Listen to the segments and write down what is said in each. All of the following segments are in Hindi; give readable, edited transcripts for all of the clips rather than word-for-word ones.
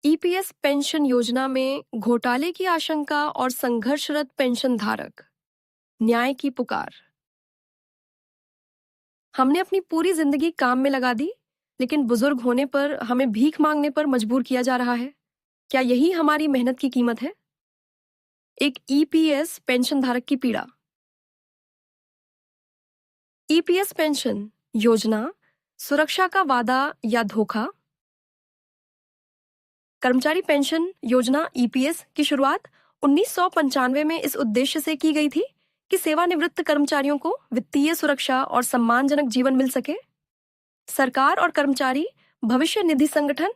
ईपीएस पेंशन योजना में घोटाले की आशंका और संघर्षरत पेंशन धारक, न्याय की पुकार। हमने अपनी पूरी जिंदगी काम में लगा दी, लेकिन बुजुर्ग होने पर हमें भीख मांगने पर मजबूर किया जा रहा है। क्या यही हमारी मेहनत की कीमत है? एक ईपीएस पेंशन धारक की पीड़ा। ईपीएस पेंशन योजना सुरक्षा का वादा या धोखा? कर्मचारी पेंशन योजना ईपीएस की शुरुआत 1995 में इस उद्देश्य से की गई थी कि सेवानिवृत्त कर्मचारियों को वित्तीय सुरक्षा और सम्मानजनक जीवन मिल सके। सरकार और कर्मचारी भविष्य निधि संगठन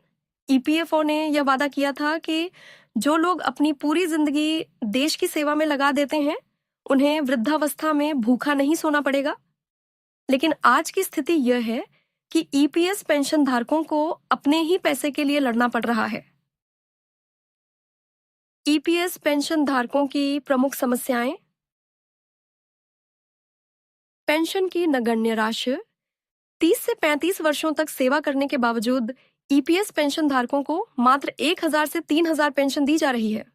ईपीएफओ ने यह वादा किया था कि जो लोग अपनी पूरी जिंदगी देश की सेवा में लगा देते हैं, उन्हें वृद्धावस्था में भूखा नहीं सोना पड़ेगा। लेकिन आज की स्थिति यह है कि ईपीएस पेंशन धारकों को अपने ही पैसे के लिए लड़ना पड़ रहा है। ईपीएस पेंशन धारकों की प्रमुख समस्याएं: पेंशन की नगण्य राशि। 30 से 35 वर्षों तक सेवा करने के बावजूद ईपीएस पेंशन धारकों को मात्र 1000 से 3000 पेंशन दी जा रही है।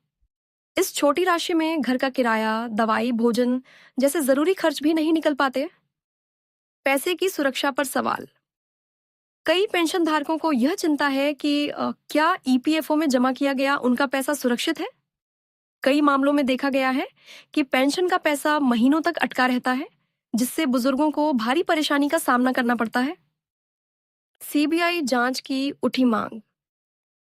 इस छोटी राशि में घर का किराया, दवाई, भोजन जैसे जरूरी खर्च भी नहीं निकल पाते। पैसे की सुरक्षा पर सवाल। कई पेंशन धारकों को यह चिंता है कि क्या ईपीएफओ में जमा किया गया उनका पैसा सुरक्षित है। कई मामलों में देखा गया है कि पेंशन का पैसा महीनों तक अटका रहता है, जिससे बुजुर्गों को भारी परेशानी का सामना करना पड़ता है। सीबीआई जांच की उठी मांग।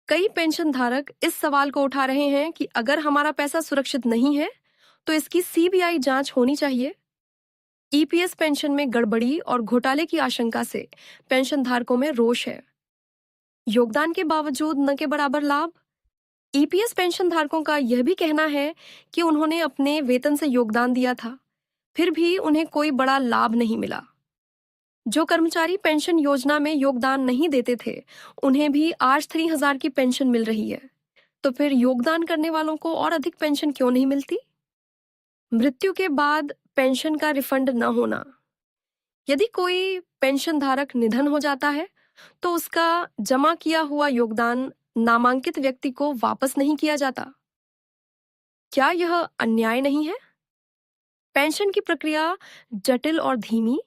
कई पेंशन धारक इस सवाल को उठा रहे हैं कि अगर हमारा पैसा सुरक्षित नहीं है, तो इसकी सीबीआई जांच होनी चाहिए। ईपीएस पेंशन में गड़बड़ी और घोटाले की आशंका से पेंशन धारकों में रोष है। योगदान के बावजूद न के बराबर लाभ। ईपीएस पेंशन धारकों का यह भी कहना है कि उन्होंने अपने वेतन से योगदान दिया था, फिर भी उन्हें कोई बड़ा लाभ नहीं मिला। जो कर्मचारी पेंशन योजना में योगदान नहीं देते थे, उन्हें भी आज 3000 की पेंशन मिल रही है। तो फिर योगदान करने वालों को और अधिक पेंशन क्यों नहीं मिलती? मृत्यु के बाद पेंशन का रिफंड न होना। यदि कोई पेंशन धारक निधन हो जाता है, तो उसका जमा किया हुआ योगदान नामांकित व्यक्ति को वापस नहीं किया जाता। क्या यह अन्याय नहीं है? पेंशन की प्रक्रिया जटिल और धीमी।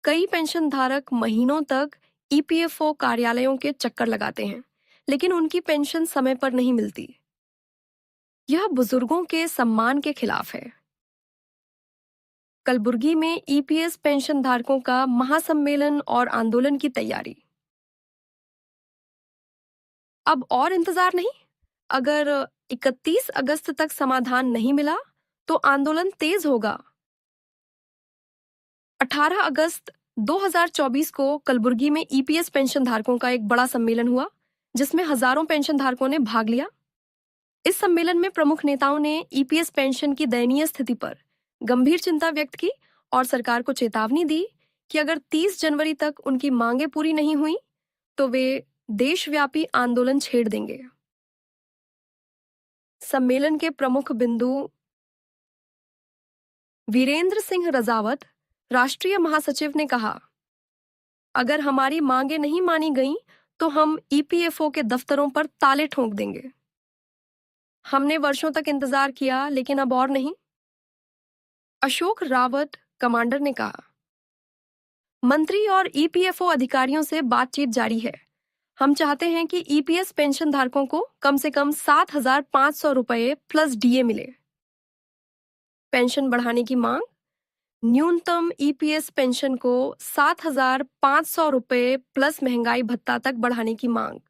कई पेंशन धारक महीनों तक ईपीएफओ कार्यालयों के चक्कर लगाते हैं, लेकिन उनकी पेंशन समय पर नहीं मिलती। यह बुजुर्गों के सम्मान के खिलाफ है। कलबुर्गी में ईपीएस पेंशन धारकों का महासम्मेलन और आंदोलन की तैयारी। अब और इंतजार नहीं। अगर 31 अगस्त तक समाधान नहीं मिला, तो आंदोलन तेज होगा। 18 अगस्त 2024 को कलबुर्गी में ईपीएस पेंशन धारकों का एक बड़ा सम्मेलन हुआ, जिसमें हजारों पेंशन धारकों ने भाग लिया। इस सम्मेलन में प्रमुख नेताओं ने ईपीएस पेंशन की दयनीय स्थिति पर गंभीर चिंता व्यक्त की और सरकार को चेतावनी दी कि अगर 30 जनवरी तक उनकी मांगें पूरी नहीं हुई, तो वे देशव्यापी आंदोलन छेड़ देंगे। सम्मेलन के प्रमुख बिंदु: वीरेंद्र सिंह रजावत, राष्ट्रीय महासचिव, ने कहा, अगर हमारी मांगें नहीं मानी गईं, तो हम ईपीएफओ के दफ्तरों पर ताले ठोक देंगे। हमने वर्षों तक इंतजार किया, लेकिन अब और नहीं। अशोक रावत, कमांडर, ने कहा, मंत्री और ईपीएफओ अधिकारियों से बातचीत जारी है। हम चाहते हैं कि ईपीएस पेंशन धारकों को कम से कम 7500 रुपये प्लस डीए मिले। पेंशन बढ़ाने की मांग। न्यूनतम ईपीएस पेंशन को 7500 रुपये प्लस महंगाई भत्ता तक बढ़ाने की मांग।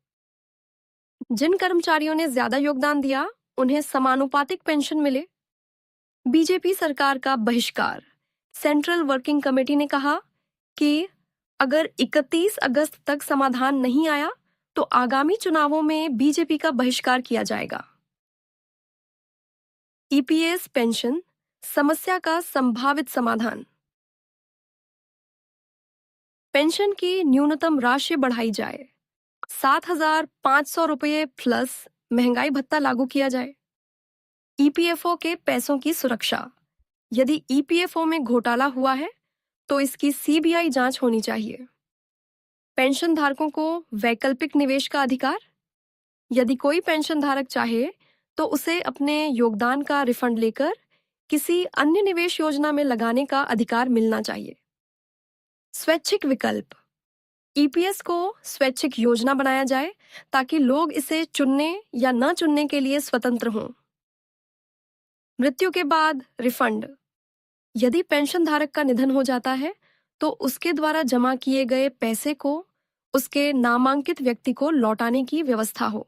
जिन कर्मचारियों ने ज्यादा योगदान दिया, उन्हें समानुपातिक पेंशन मिले। बीजेपी सरकार का बहिष्कार। सेंट्रल वर्किंग कमेटी ने कहा कि अगर 31 अगस्त तक समाधान नहीं आया, तो आगामी चुनावों में बीजेपी का बहिष्कार किया जाएगा। ईपीएस पेंशन समस्या का संभावित समाधान। पेंशन की न्यूनतम राशि बढ़ाई जाए। 7500 रुपये प्लस महंगाई भत्ता लागू किया जाए। ईपीएफओ के पैसों की सुरक्षा। यदि ईपीएफओ में घोटाला हुआ है, तो इसकी सीबीआई जांच होनी चाहिए। पेंशन धारकों को वैकल्पिक निवेश का अधिकार। यदि कोई पेंशन धारक चाहे तो उसे अपने योगदान का रिफंड लेकर किसी अन्य निवेश योजना में लगाने का अधिकार मिलना चाहिए। स्वैच्छिक विकल्प। ईपीएस को स्वैच्छिक योजना बनाया जाए ताकि लोग इसे चुनने या न चुनने के लिए स्वतंत्र हों। मृत्यु के बाद रिफंड। यदि पेंशन धारक का निधन हो जाता है तो उसके द्वारा जमा किए गए पैसे को उसके नामांकित व्यक्ति को लौटाने की व्यवस्था हो।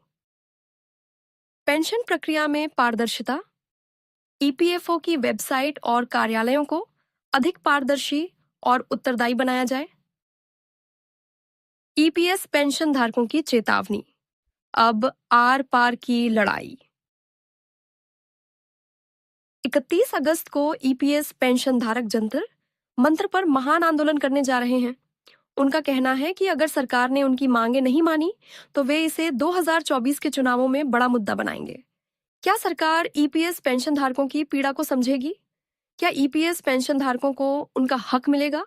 पेंशन प्रक्रिया में पारदर्शिता। ईपीएफओ की वेबसाइट और कार्यालयों को अधिक पारदर्शी और उत्तरदायी बनाया जाए। ईपीएस पेंशन धारकों की चेतावनी, अब आर पार की लड़ाई। 31 अगस्त को ईपीएस पेंशन धारक जंतर मंत्र पर महान आंदोलन करने जा रहे हैं। उनका कहना है कि अगर सरकार ने उनकी मांगे नहीं मानी तो वे इसे 2024 के चुनावों में बड़ा मुद्दा बनाएंगे। क्या सरकार ईपीएस पेंशन धारकों की पीड़ा को समझेगी? क्या ईपीएस पेंशन धारकों को उनका हक मिलेगा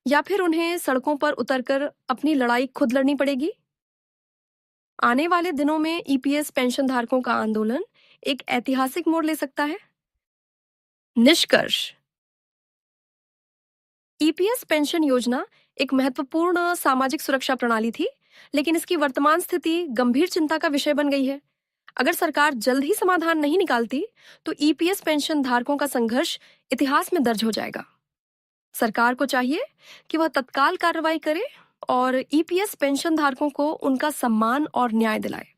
या फिर उन्हें सड़कों पर उतरकर अपनी लड़ाई खुद लड़नी पड़ेगी? आने वाले दिनों में ईपीएस पेंशन धारकों का आंदोलन एक ऐतिहासिक मोड़ ले सकता है। निष्कर्ष। ईपीएस पेंशन योजना एक महत्वपूर्ण सामाजिक सुरक्षा प्रणाली थी, लेकिन इसकी वर्तमान स्थिति गंभीर चिंता का विषय बन गई है। अगर सरकार जल्द ही समाधान नहीं निकालती तो ईपीएस पेंशन धारकों का संघर्ष इतिहास में दर्ज हो जाएगा। सरकार को चाहिए कि वह तत्काल कार्रवाई करे और ईपीएस पेंशन धारकों को उनका सम्मान और न्याय दिलाए।